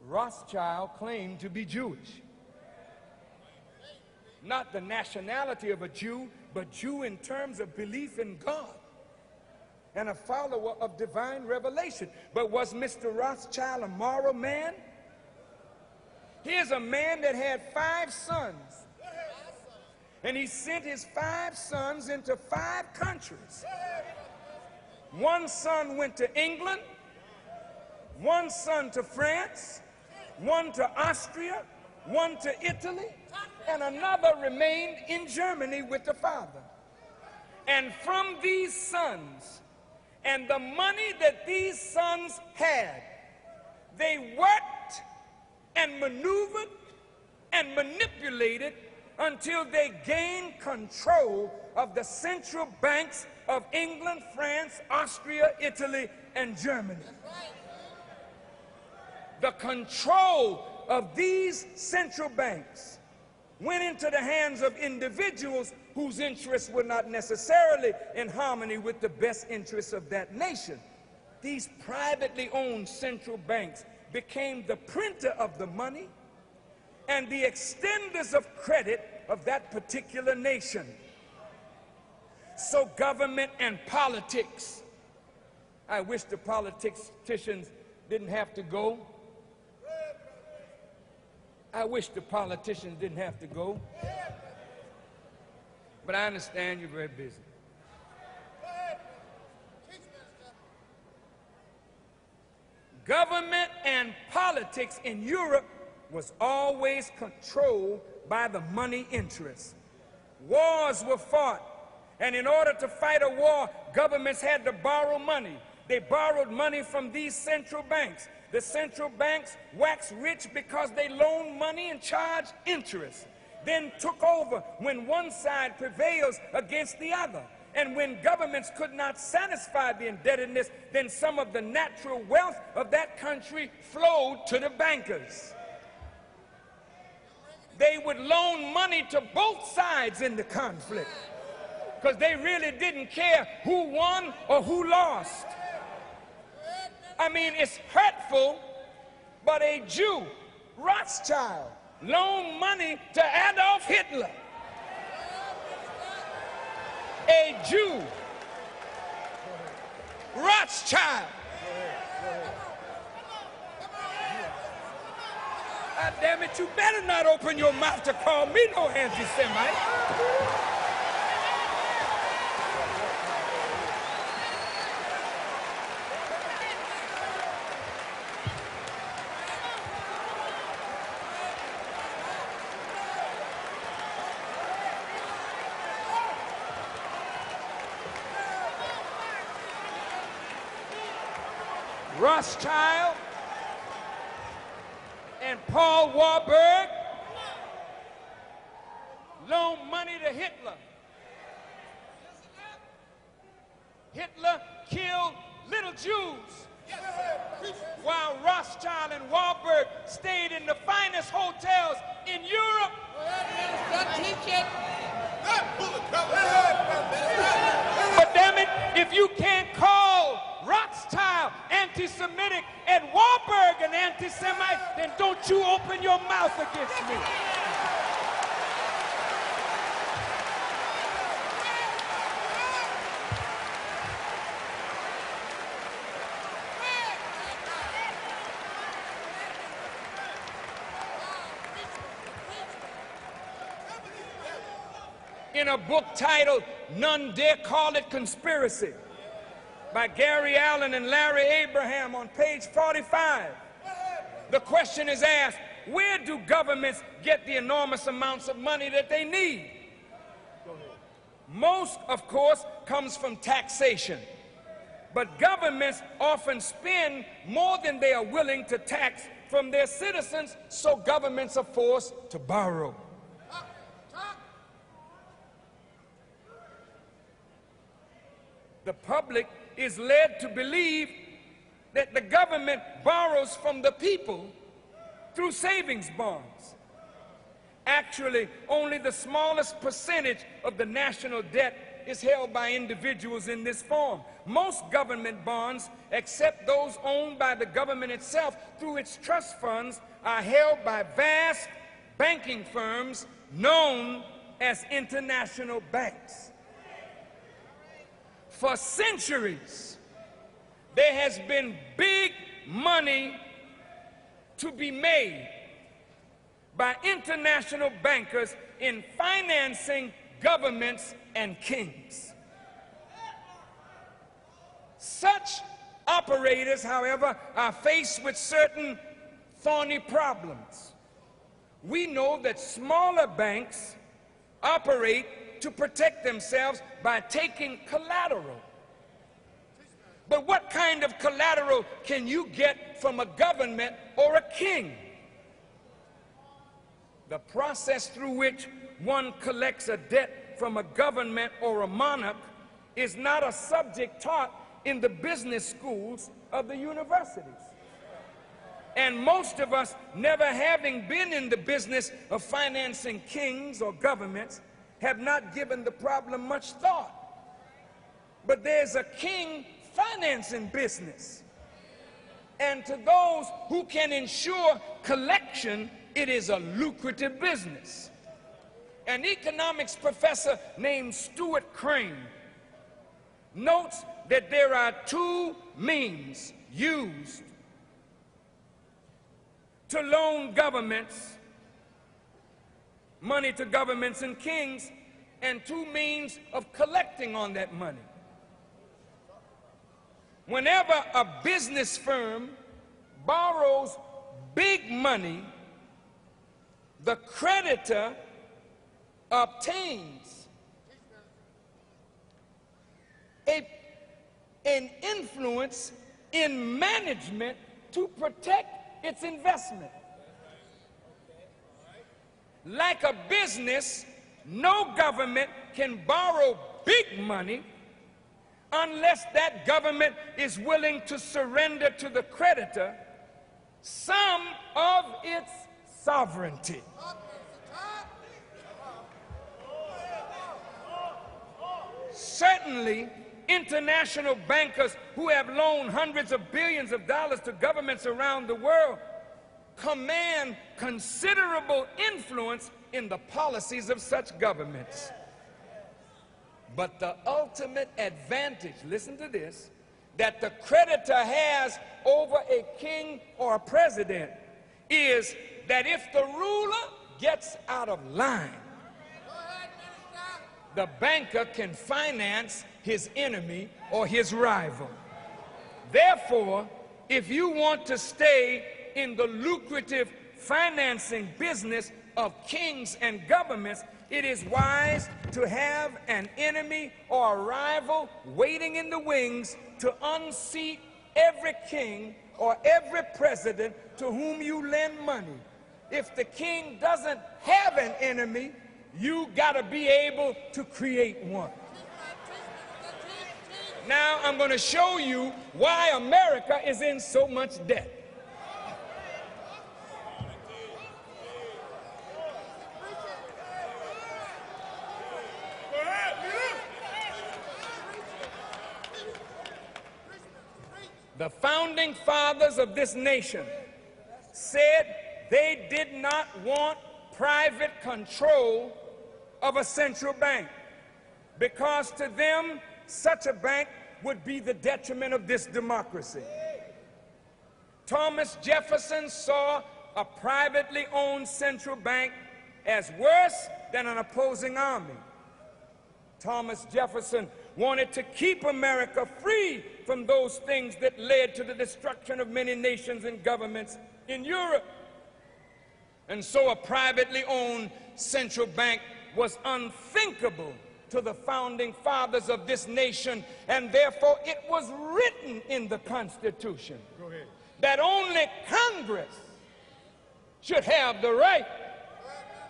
Rothschild claimed to be Jewish. Not the nationality of a Jew, but Jew in terms of belief in God and a follower of divine revelation. But was Mr. Rothschild a moral man? Here's a man that had 5 sons, and he sent his 5 sons into 5 countries. 1 son went to England, 1 son to France, 1 to Austria, 1 to Italy, and another remained in Germany with the father. And from these sons and the money that these sons had, they worked and maneuvered and manipulated until they gained control of the central banks of England, France, Austria, Italy, and Germany. The control of these central banks went into the hands of individuals whose interests were not necessarily in harmony with the best interests of that nation. These privately owned central banks became the printer of the money and the extenders of credit of that particular nation. So government and politics, I wish the politicians didn't have to go. I wish the politicians didn't have to go. But I understand you're very busy. Government and politics in Europe was always controlled by the money interests. Wars were fought, and in order to fight a war, governments had to borrow money. They borrowed money from these central banks. The central banks waxed rich because they loaned money and charged interest, then took over when one side prevails against the other. And when governments could not satisfy the indebtedness, then some of the natural wealth of that country flowed to the bankers. They would loan money to both sides in the conflict because they really didn't care who won or who lost. I mean, it's hurtful, but a Jew, Rothschild, loaned money to Adolf Hitler. A Jew, Rothschild. God damn it, you better not open your mouth to call me no anti-Semite. Rothschild and Paul Warburg loaned money to Hitler. Hitler killed little Jews while Rothschild and Warburg stayed in the finest hotels in Europe. But damn it, if you can't call Rothschild anti-Semitic and Warburg an anti-Semite, then don't you open your mouth against me. In a book titled None Dare Call It Conspiracy by Gary Allen and Larry Abraham on page 45, the question is asked, where do governments get the enormous amounts of money that they need? Most, of course, comes from taxation. But governments often spend more than they are willing to tax from their citizens, so governments are forced to borrow. The public is led to believe that the government borrows from the people through savings bonds. Actually, only the smallest percentage of the national debt is held by individuals in this form. Most government bonds, except those owned by the government itself through its trust funds, are held by vast banking firms known as international banks. For centuries, there has been big money to be made by international bankers in financing governments and kings. Such operators, however, are faced with certain thorny problems. We know that smaller banks operate to protect themselves by taking collateral. But what kind of collateral can you get from a government or a king? The process through which one collects a debt from a government or a monarch is not a subject taught in the business schools of the universities. And most of us, never having been in the business of financing kings or governments, have not given the problem much thought. But there's a king financing business. And to those who can ensure collection, it is a lucrative business. An economics professor named Stuart Crane notes that there are two means used to loan governments, money to governments and kings, and two means of collecting on that money. Whenever a business firm borrows big money, the creditor obtains an influence in management to protect its investment. Like a business, no government can borrow big money unless that government is willing to surrender to the creditor some of its sovereignty. Certainly, international bankers who have loaned hundreds of billions of dollars to governments around the world command considerable influence in the policies of such governments. But the ultimate advantage, listen to this, that the creditor has over a king or a president is that if the ruler gets out of line, the banker can finance his enemy or his rival. Therefore, if you want to stay in the lucrative financing business of kings and governments, it is wise to have an enemy or a rival waiting in the wings to unseat every king or every president to whom you lend money. If the king doesn't have an enemy, you got to be able to create one. Now I'm going to show you why America is in so much debt. The founding fathers of this nation said they did not want private control of a central bank because to them such a bank would be the detriment of this democracy. Thomas Jefferson saw a privately owned central bank as worse than an opposing army. Thomas Jefferson wanted to keep America free from those things that led to the destruction of many nations and governments in Europe. And so a privately owned central bank was unthinkable to the founding fathers of this nation, and therefore it was written in the Constitution that only Congress should have the right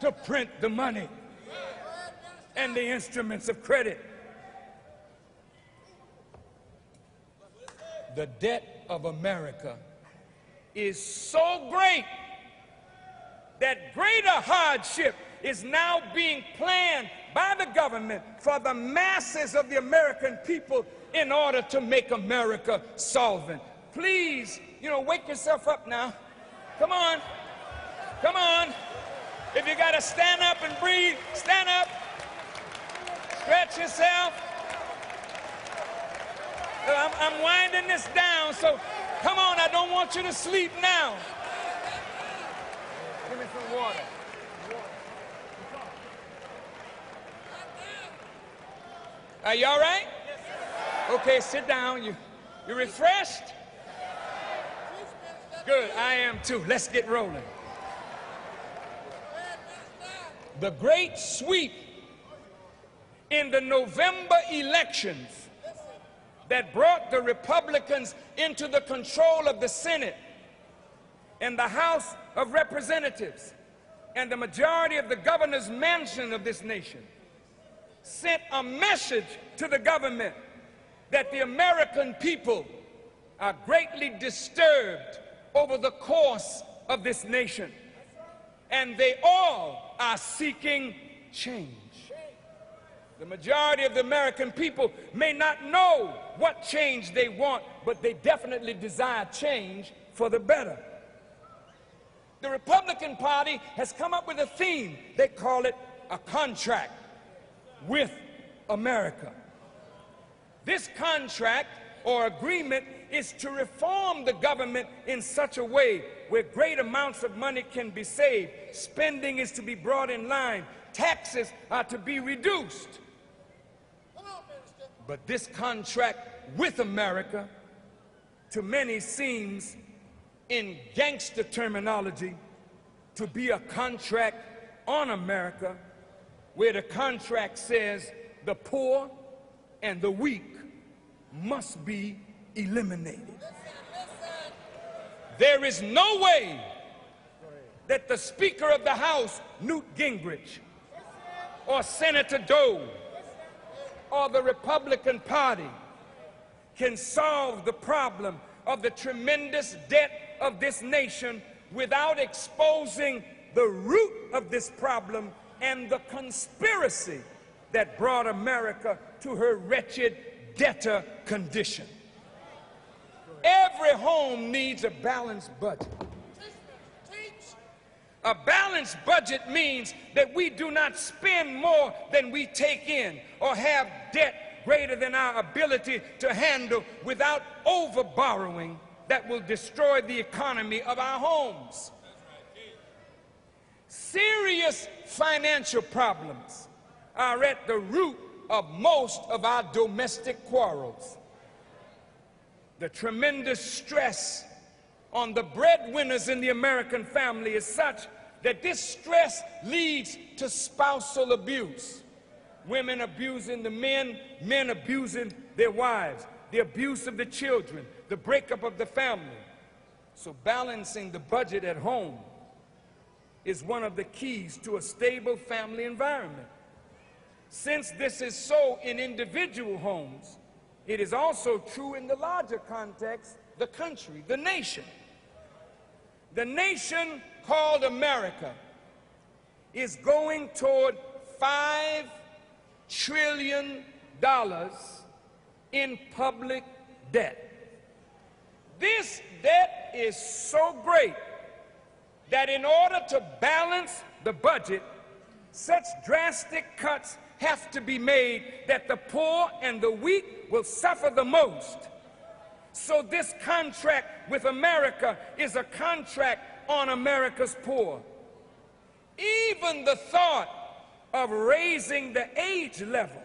to print the money and the instruments of credit. The debt of America is so great that greater hardship is now being planned by the government for the masses of the American people in order to make America solvent. Please, wake yourself up now. Come on. Come on. If you got to stand up and breathe, stand up. Stretch yourself. I'm winding this down, so come on, I don't want you to sleep now. Give me some water. Are you all right? Okay, sit down. You refreshed? Good, I am too. Let's get rolling. The great sweep in the November elections that brought the Republicans into the control of the Senate and the House of Representatives and the majority of the governor's mansion of this nation sent a message to the government that the American people are greatly disturbed over the course of this nation, and they all are seeking change. The majority of the American people may not know what change they want, but they definitely desire change for the better. The Republican Party has come up with a theme. They call it a contract with America. This contract or agreement is to reform the government in such a way where great amounts of money can be saved, spending is to be brought in line, taxes are to be reduced. But this contract with America, to many seems, in gangster terminology, to be a contract on America, where the contract says the poor and the weak must be eliminated. There is no way that the Speaker of the House, Newt Gingrich, or Senator Dole, or the Republican Party can solve the problem of the tremendous debt of this nation without exposing the root of this problem and the conspiracy that brought America to her wretched debtor condition. Every home needs a balanced budget. A balanced budget means that we do not spend more than we take in or have debt greater than our ability to handle without over-borrowing that will destroy the economy of our homes. Serious financial problems are at the root of most of our domestic quarrels. The tremendous stress on the breadwinners in the American family is such that this stress leads to spousal abuse. Women abusing the men, men abusing their wives, the abuse of the children, the breakup of the family. So balancing the budget at home is one of the keys to a stable family environment. Since this is so in individual homes, it is also true in the larger context, the country, the nation. The nation called America is going toward $5 trillion in public debt. This debt is so great that in order to balance the budget, such drastic cuts have to be made that the poor and the weak will suffer the most. So this contract with America is a contract on America's poor. Even the thought of raising the age level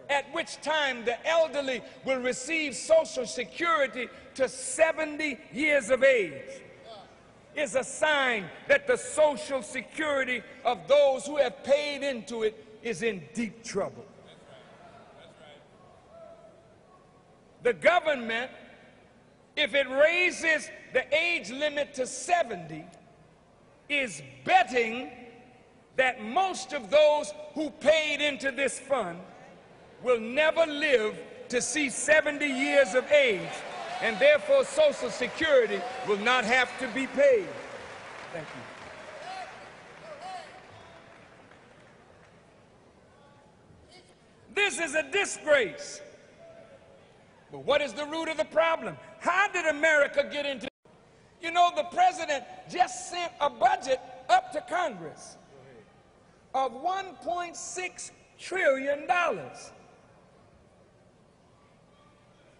at which time the elderly will receive Social Security to 70 years of age is a sign that the Social Security of those who have paid into it is in deep trouble. The government, if it raises the age limit to 70, is betting that most of those who paid into this fund will never live to see 70 years of age, and therefore Social Security will not have to be paid. Thank you. This is a disgrace. But what is the root of the problem? How did America get into? You know, the president just sent a budget up to Congress of $1.6 trillion.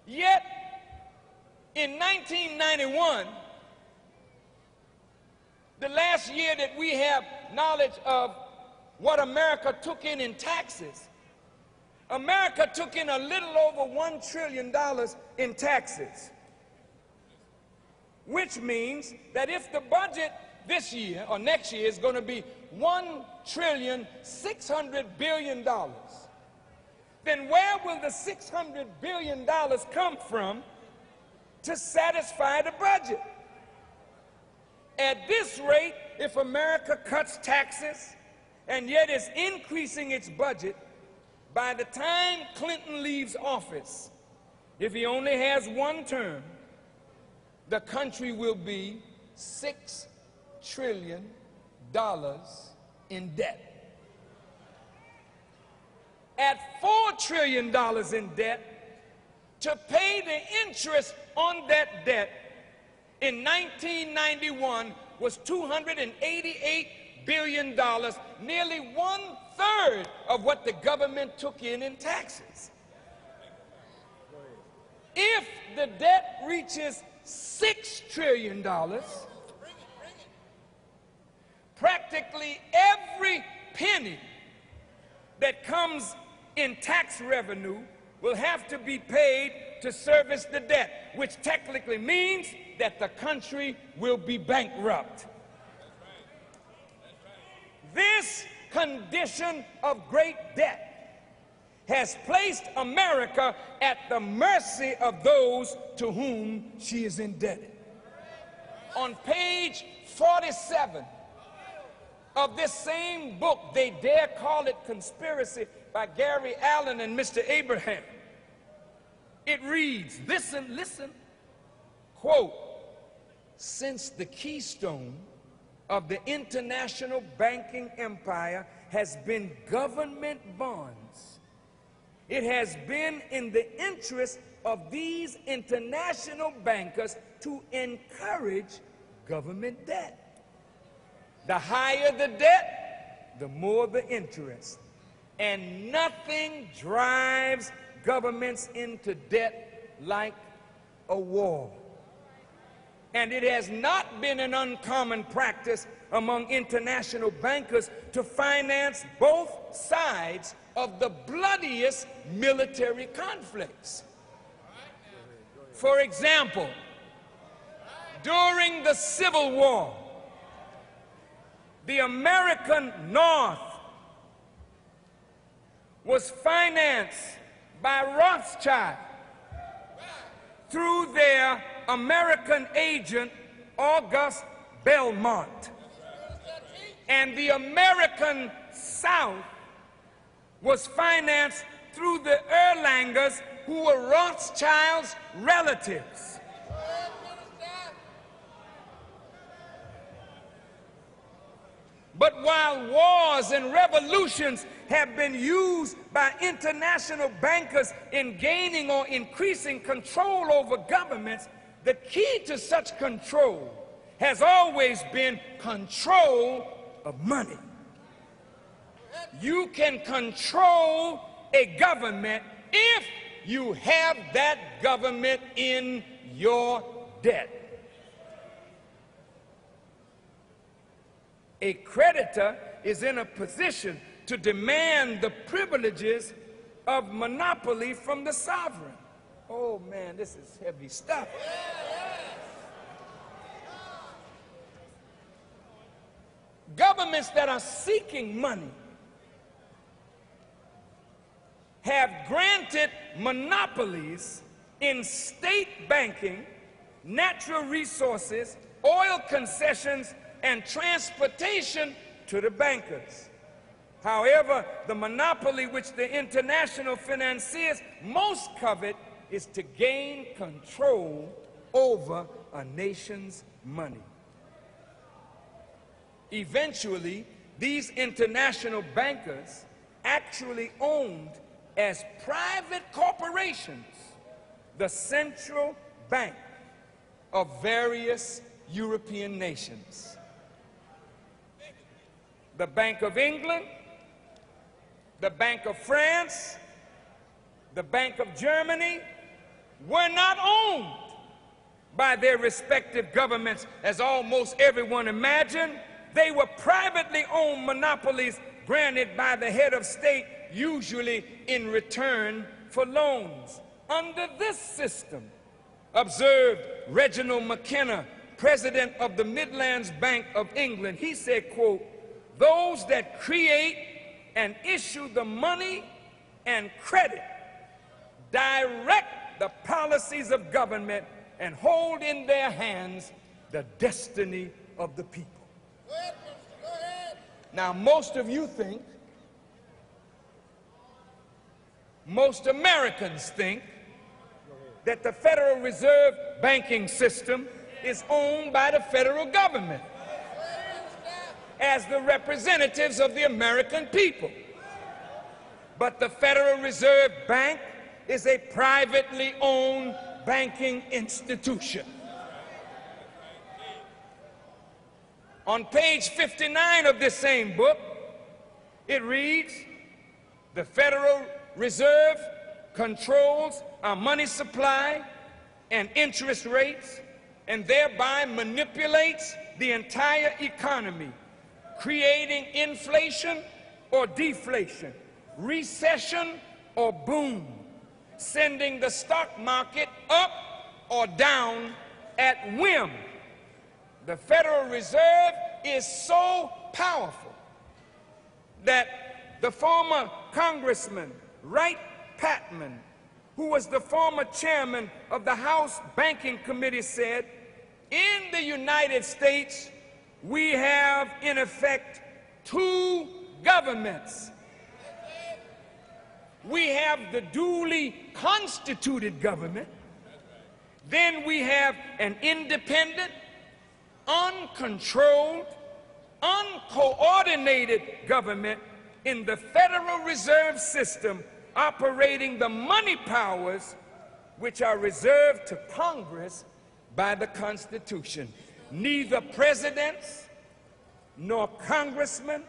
Yet, in 1991, the last year that we have knowledge of what America took in taxes, America took in a little over $1 trillion in taxes, which means that if the budget this year or next year is going to be $1.6 trillion, then where will the $600 billion come from to satisfy the budget? At this rate, if America cuts taxes and yet is increasing its budget, by the time Clinton leaves office, if he only has one term, the country will be $6 trillion in debt. At $4 trillion in debt, to pay the interest on that debt in 1991 was $288 billion, nearly 1/3 of what the government took in taxes. If the debt reaches $6 trillion, practically every penny that comes in tax revenue will have to be paid to service the debt, which technically means that the country will be bankrupt. This condition of great debt has placed America at the mercy of those to whom she is indebted. On page 47 of this same book, They Dare Call It Conspiracy, by Gary Allen and Mr. Abraham, it reads, listen, quote, "Since the keystone of the international banking empire has been government bonds, it has been in the interest of these international bankers to encourage government debt. The higher the debt, the more the interest. And nothing drives governments into debt like a war. And it has not been an uncommon practice among international bankers to finance both sides of the bloodiest military conflicts. For example, during the Civil War, the American North was financed by Rothschild through their American agent, August Belmont. And the American South was financed through the Erlangers, who were Rothschild's relatives. But while wars and revolutions have been used by international bankers in gaining or increasing control over governments, the key to such control has always been control of money. You can control a government if you have that government in your debt. A creditor is in a position to demand the privileges of monopoly from the sovereign. Oh man, this is heavy stuff. Governments that are seeking money have granted monopolies in state banking, natural resources, oil concessions, and transportation to the bankers. However, the monopoly which the international financiers most covet is to gain control over a nation's money. Eventually, these international bankers actually owned as private corporations the central bank of various European nations. The Bank of England, the Bank of France, the Bank of Germany were not owned by their respective governments, as almost everyone imagined. They were privately owned monopolies granted by the head of state, usually in return for loans. Under this system, observed Reginald McKenna, president of the Midlands Bank of England, he said, quote, "Those that create and issue the money and credit direct the policies of government and hold in their hands the destiny of the people." Go ahead, Minister, go ahead. Now, most of you think, most Americans think, that the Federal Reserve banking system is owned by the federal government as the representatives of the American people. But the Federal Reserve Bank is a privately owned banking institution. On page 59 of this same book, it reads, "The Federal Reserve controls our money supply and interest rates and thereby manipulates the entire economy, creating inflation or deflation, recession or boom, sending the stock market up or down at whim. The Federal Reserve is so powerful that the former Congressman Wright Patman, who was the former chairman of the House Banking Committee, said, in the United States, we have in effect two governments. We have the duly constituted government, then we have an independent, uncontrolled, uncoordinated government in the Federal Reserve System operating the money powers which are reserved to Congress by the Constitution. Neither presidents, nor congressmen,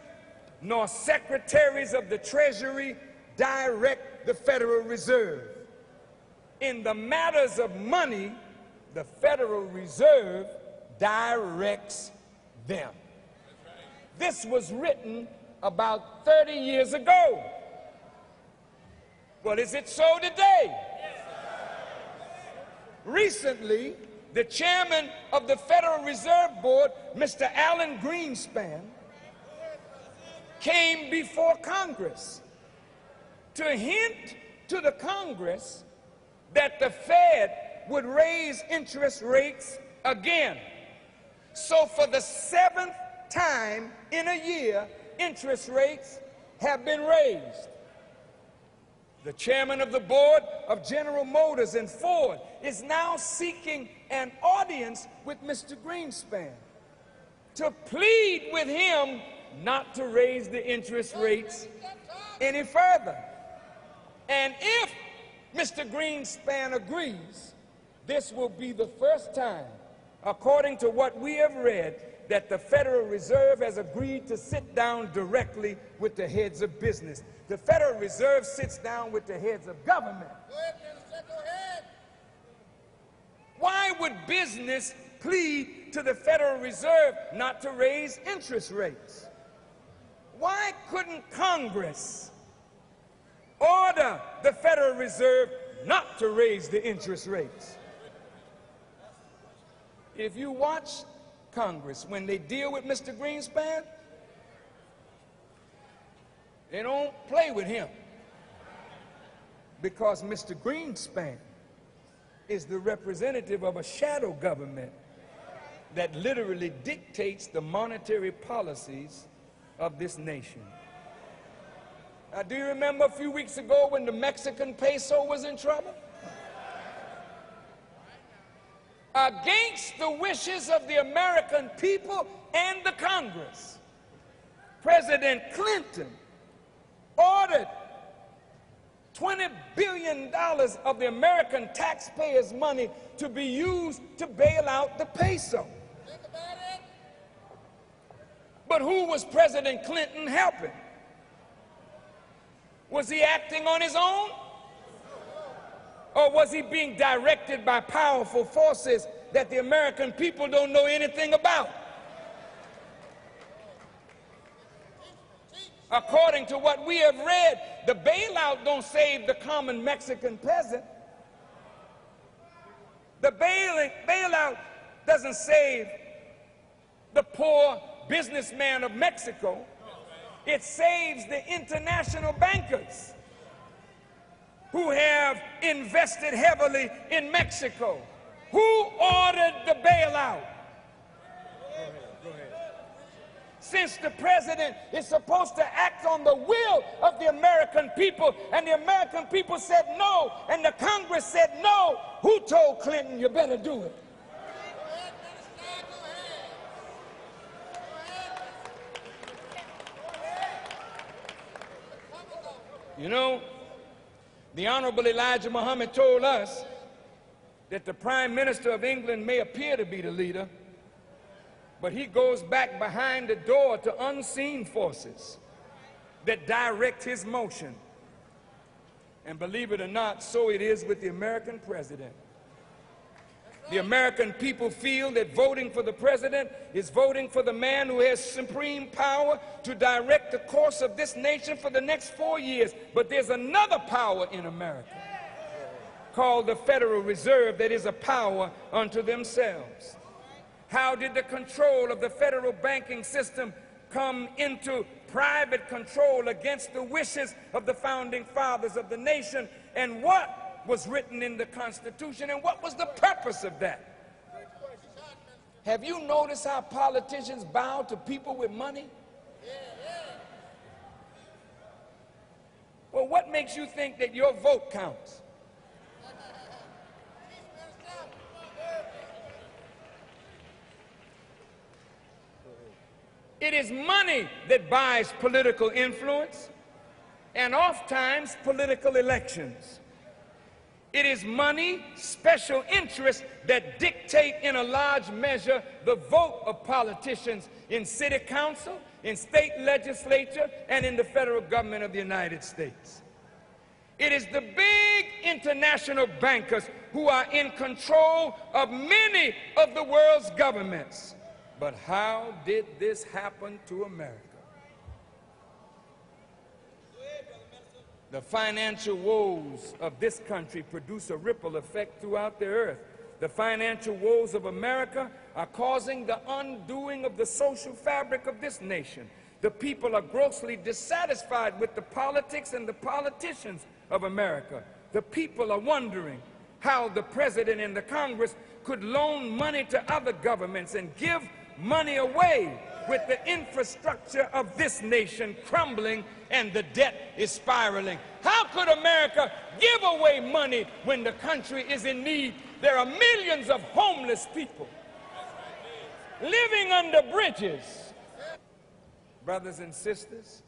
nor secretaries of the Treasury direct the Federal Reserve. In the matters of money, the Federal Reserve directs them." This was written about 30 years ago. Well, is it so today? Recently, the chairman of the Federal Reserve Board, Mr. Alan Greenspan, came before Congress to hint to the Congress that the Fed would raise interest rates again. So for the 7th time in a year, interest rates have been raised. The chairman of the board of General Motors and Ford is now seeking an audience with Mr. Greenspan to plead with him not to raise the interest rates any further. And if Mr. Greenspan agrees, this will be the first time, according to what we have read, that the Federal Reserve has agreed to sit down directly with the heads of business. The Federal Reserve sits down with the heads of government. Go ahead, Minister, go ahead. Why would business plead to the Federal Reserve not to raise interest rates? Why couldn't Congress order the Federal Reserve not to raise the interest rates? If you watch Congress, when they deal with Mr. Greenspan, they don't play with him, because Mr. Greenspan is the representative of a shadow government that literally dictates the monetary policies of this nation. Now, do you remember a few weeks ago when the Mexican peso was in trouble? Against the wishes of the American people and the Congress, President Clinton ordered $20 billion of the American taxpayers' money to be used to bail out the peso. Think about it. But who was President Clinton helping? Was he acting on his own? Or was he being directed by powerful forces that the American people don't know anything about? According to what we have read, the bailout don't save the common Mexican peasant. The bailout doesn't save the poor businessman of Mexico. It saves the international bankers who have invested heavily in Mexico. Who ordered the bailout? Since the president is supposed to act on the will of the American people, and the American people said no, and the Congress said no, who told Clinton you better do it? Go ahead, Minister. Go ahead. Go ahead. Come on. You know, the Honorable Elijah Muhammad told us that the Prime Minister of England may appear to be the leader, but he goes back behind the door to unseen forces that direct his motion. And believe it or not, so it is with the American president. The American people feel that voting for the president is voting for the man who has supreme power to direct the course of this nation for the next 4 years. But there's another power in America called the Federal Reserve that is a power unto themselves. How did the control of the federal banking system come into private control against the wishes of the founding fathers of the nation? And what was written in the Constitution, and what was the purpose of that? Have you noticed how politicians bow to people with money? Well, what makes you think that your vote counts? It is money that buys political influence and oftentimes political elections. It is money, special interests that dictate in a large measure the vote of politicians in city council, in state legislature, and in the federal government of the United States. It is the big international bankers who are in control of many of the world's governments. But how did this happen to America? The financial woes of this country produce a ripple effect throughout the earth. The financial woes of America are causing the undoing of the social fabric of this nation. The people are grossly dissatisfied with the politics and the politicians of America. The people are wondering how the president and the Congress could loan money to other governments and give money away with the infrastructure of this nation crumbling and the debt is spiraling. How could America give away money when the country is in need? There are millions of homeless people living under bridges. Brothers and sisters,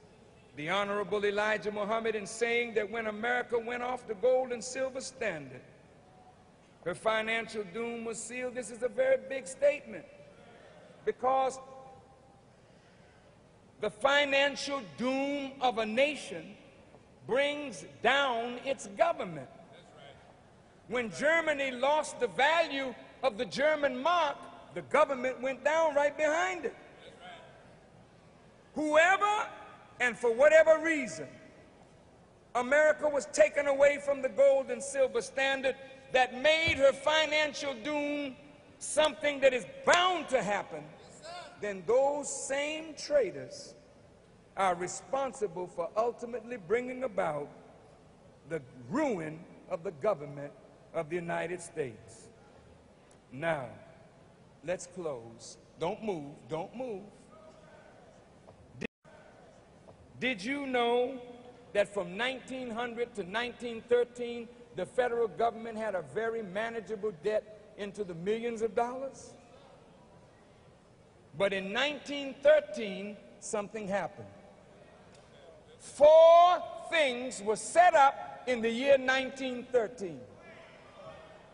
the Honorable Elijah Muhammad, in saying that when America went off the gold and silver standard, her financial doom was sealed, this is a very big statement. Because the financial doom of a nation brings down its government. When Germany lost the value of the German mark, the government went down right behind it. Whoever and for whatever reason, America was taken away from the gold and silver standard that made her financial doom something that is bound to happen, then those same traitors are responsible for ultimately bringing about the ruin of the government of the United States. Now, let's close. Don't move, don't move. Did you know that from 1900 to 1913, the federal government had a very manageable debt into the millions of dollars? But in 1913, something happened. 4 things were set up in the year 1913.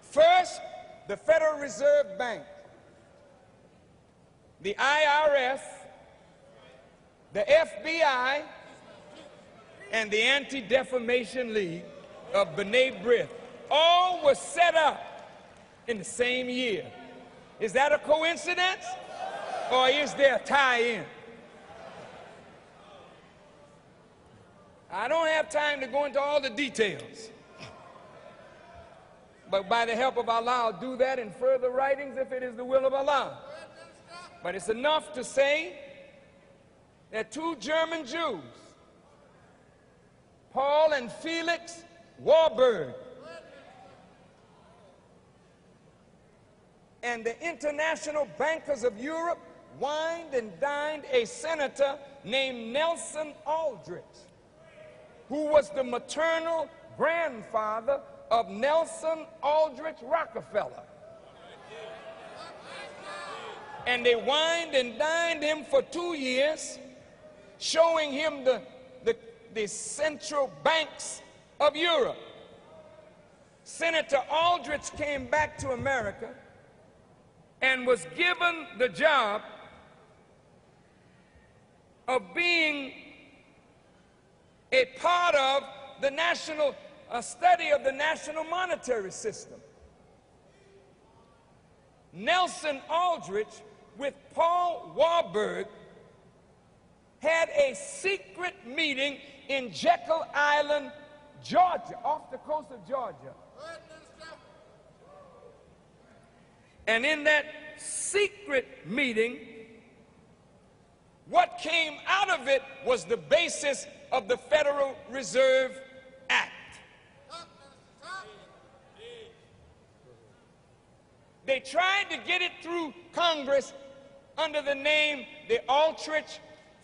First, the Federal Reserve Bank, the IRS, the FBI, and the Anti-Defamation League of B'nai B'rith all were set up in the same year. Is that a coincidence, or is there a tie-in? I don't have time to go into all the details, but by the help of Allah, I'll do that in further writings if it is the will of Allah. But it's enough to say that two German Jews, Paul and Felix Warburg, and the international bankers of Europe wined and dined a senator named Nelson Aldrich, who was the maternal grandfather of Nelson Aldrich Rockefeller. And they wined and dined him for 2 years, showing him the central banks of Europe. Senator Aldrich came back to America and was given the job of being a part of the national study of the national monetary system. Nelson Aldrich with Paul Warburg had a secret meeting in Jekyll Island, Georgia, off the coast of Georgia. And in that secret meeting, what came out of it was the basis of the Federal Reserve Act. They tried to get it through Congress under the name the Aldrich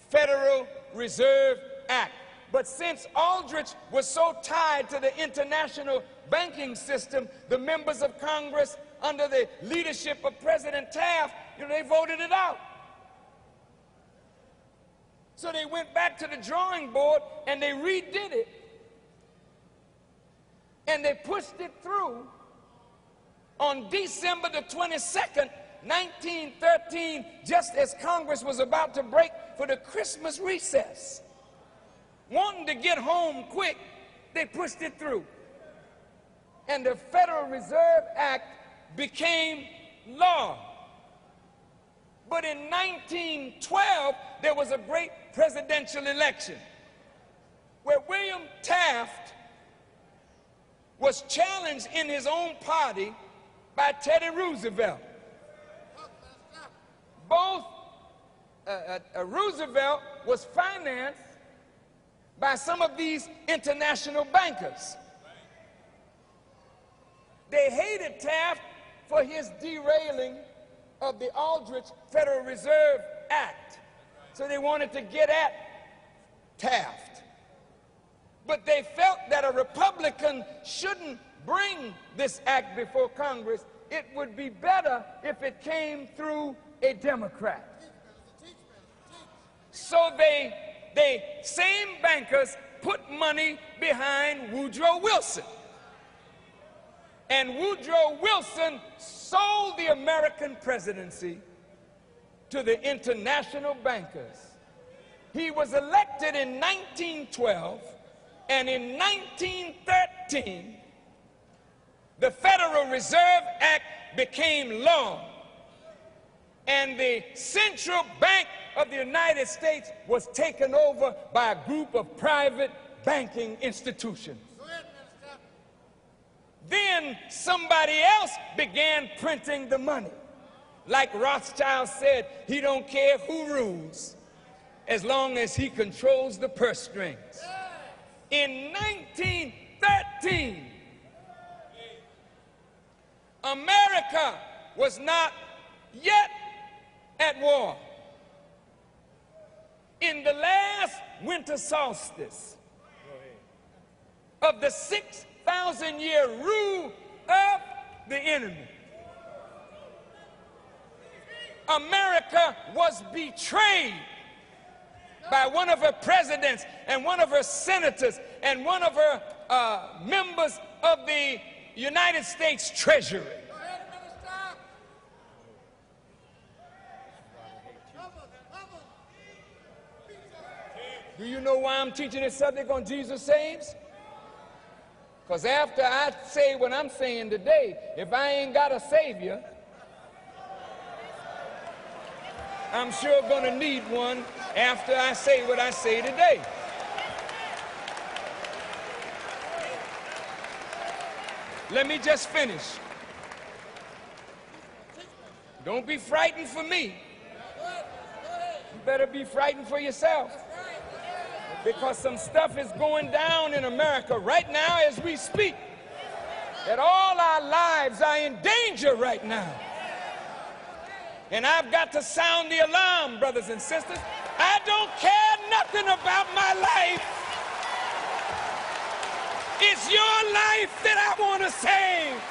Federal Reserve Act. But since Aldrich was so tied to the international banking system, the members of Congress under the leadership of President Taft, they voted it out. So they went back to the drawing board and they redid it. And they pushed it through on December the 22nd, 1913, just as Congress was about to break for the Christmas recess. Wanting to get home quick, they pushed it through. And the Federal Reserve Act became law. But in 1912, there was a great presidential election where William Taft was challenged in his own party by Teddy Roosevelt. Both Roosevelt was financed by some of these international bankers. They hated Taft for his derailing of the Aldrich Federal Reserve Act. So they wanted to get at Taft. But they felt that a Republican shouldn't bring this act before Congress. It would be better if it came through a Democrat. So they same bankers put money behind Woodrow Wilson. And Woodrow Wilson sold the American presidency to the international bankers. He was elected in 1912, and in 1913, the Federal Reserve Act became law, and the Central Bank of the United States was taken over by a group of private banking institutions. Then somebody else began printing the money. Like Rothschild said, he don't care who rules as long as he controls the purse strings. In 1913, America was not yet at war. In the last winter solstice of the 6,000-year rule of the enemy, America was betrayed by one of her presidents and one of her senators and one of her members of the United States Treasury. Go ahead, Minister. Come on. Do you know why I'm teaching this subject on Jesus Saves? Because after I say what I'm saying today, if I ain't got a Savior, I'm sure going to need one after I say what I say today. Let me just finish. Don't be frightened for me. You better be frightened for yourself. Because some stuff is going down in America right now as we speak. That all our lives are in danger right now. And I've got to sound the alarm, brothers and sisters. I don't care nothing about my life. It's your life that I want to save.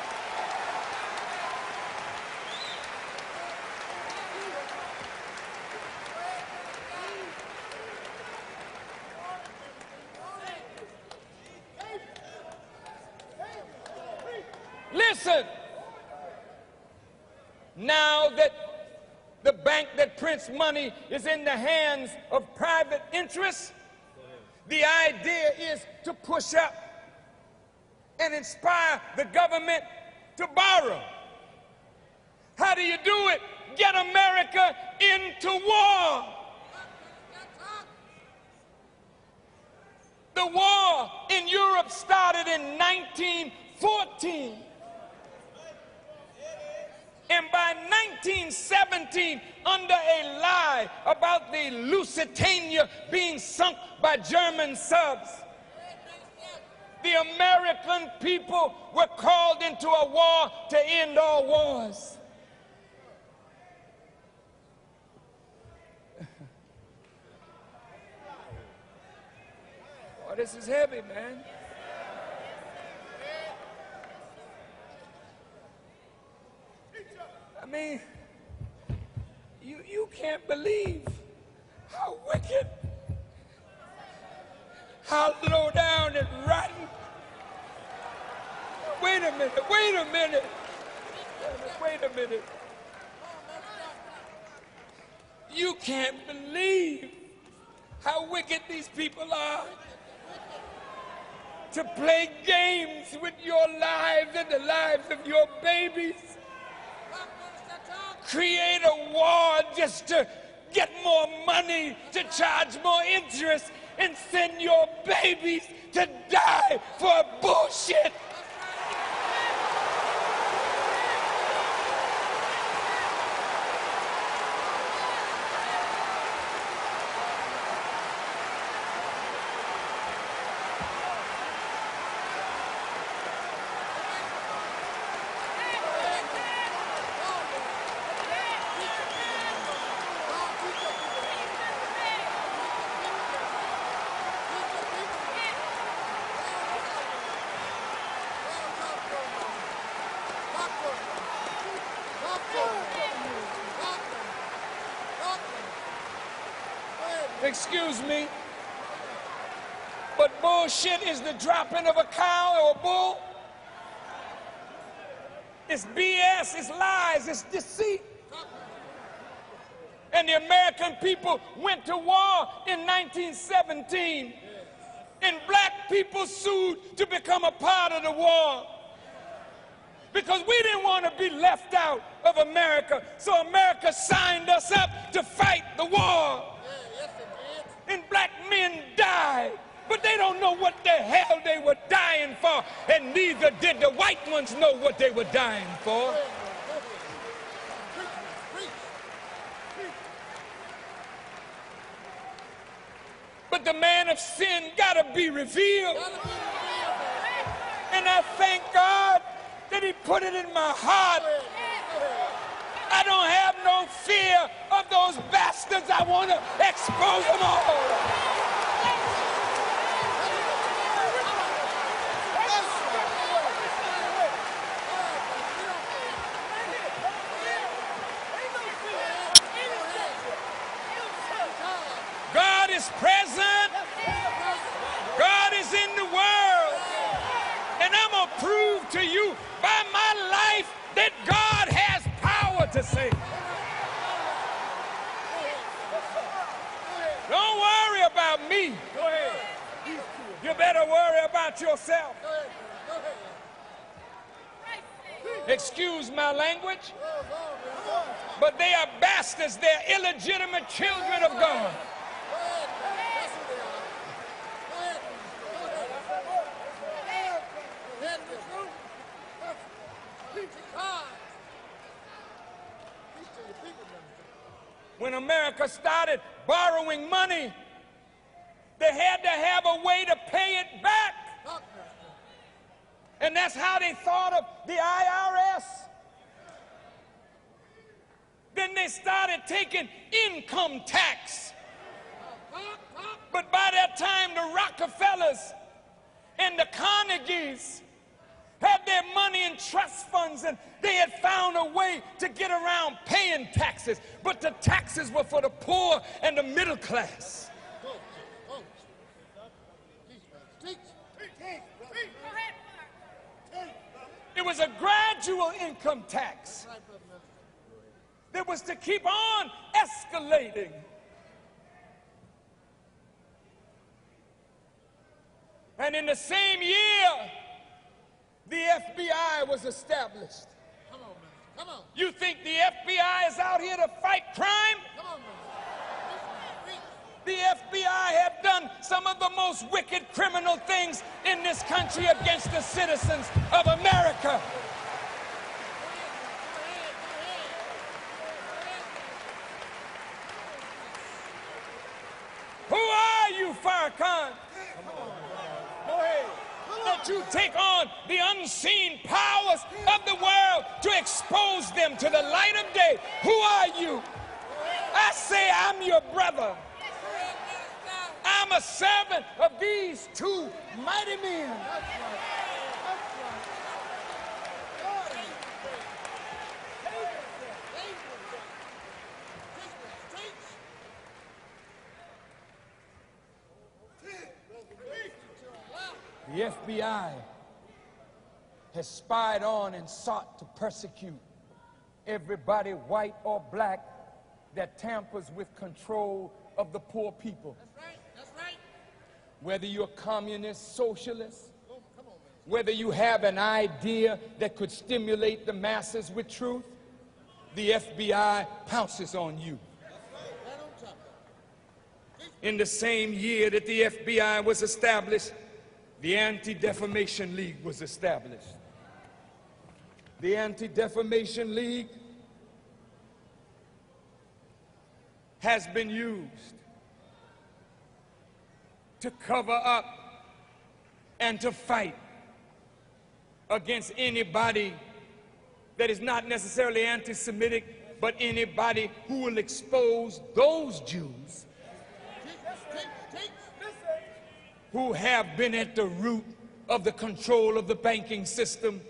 Listen, now that the bank that prints money is in the hands of private interests, the idea is to push up and inspire the government to borrow. How do you do it? Get America into war. The war in Europe started in 1914. And by 1917, under a lie about the Lusitania being sunk by German subs, the American people were called into a war to end all wars. Oh, this is heavy, man. I mean, you can't believe how wicked, how low down and rotten. Wait a minute. You can't believe how wicked these people are. To play games with your lives and the lives of your babies. Create a war just to get more money, to charge more interest, and send your babies to die for bullshit. Excuse me, but bullshit is the dropping of a cow or a bull. It's BS, it's lies, it's deceit. And the American people went to war in 1917, and black people sued to become a part of the war. Because we didn't want to be left out of America, so America signed us up to fight the war. And black men died, but they don't know what the hell they were dying for, and neither did the white ones know what they were dying for. But the man of sin gotta be revealed. And I thank God that he put it in my heart. I don't have no fear of those bastards. I want to expose them all. God is present. God is in the world. to you by my life that God has power to save. Don't worry about me. Go ahead. You better worry about yourself. Go ahead. Go ahead. Excuse my language, Come on. but they are bastards. They're illegitimate children of God. Go ahead. That's who they are. Go ahead. Go ahead. Go ahead. Preach to God. Preach to your people, man. When America started borrowing money, they had to have a way to pay it back. Talk, Master. And that's how they thought of the IRS. Then they started taking income tax. Talk. But by that time, the Rockefellers and the Carnegies had their money in trust funds, and they had found a way to get around paying taxes. But the taxes were for the poor and the middle class. Teach. It was a gradual income tax Right, brother, man. that was to keep on escalating. And in the same year, the FBI was established. Come on, man. Come on. You think the FBI is out here to fight crime? Come on, man. Preach. The FBI have done some of the most wicked criminal things in this country against the citizens of America. Who are you, Farrakhan? Go ahead. That you take on the unseen powers of the world to expose them to the light of day. Who are you? I say I'm your brother. I'm a servant of these two mighty men. The FBI has spied on and sought to persecute everybody, white or black, that tampers with control of the poor people. That's right. Whether you're communist, socialist, Come on, man. whether you have an idea that could stimulate the masses with truth, the FBI pounces on you. Right on top. In the same year that the FBI was established, the Anti-Defamation League was established. The Anti-Defamation League has been used to cover up and to fight against anybody that is not necessarily anti-Semitic, but anybody who will expose those Jews who have been at the root of the control of the banking system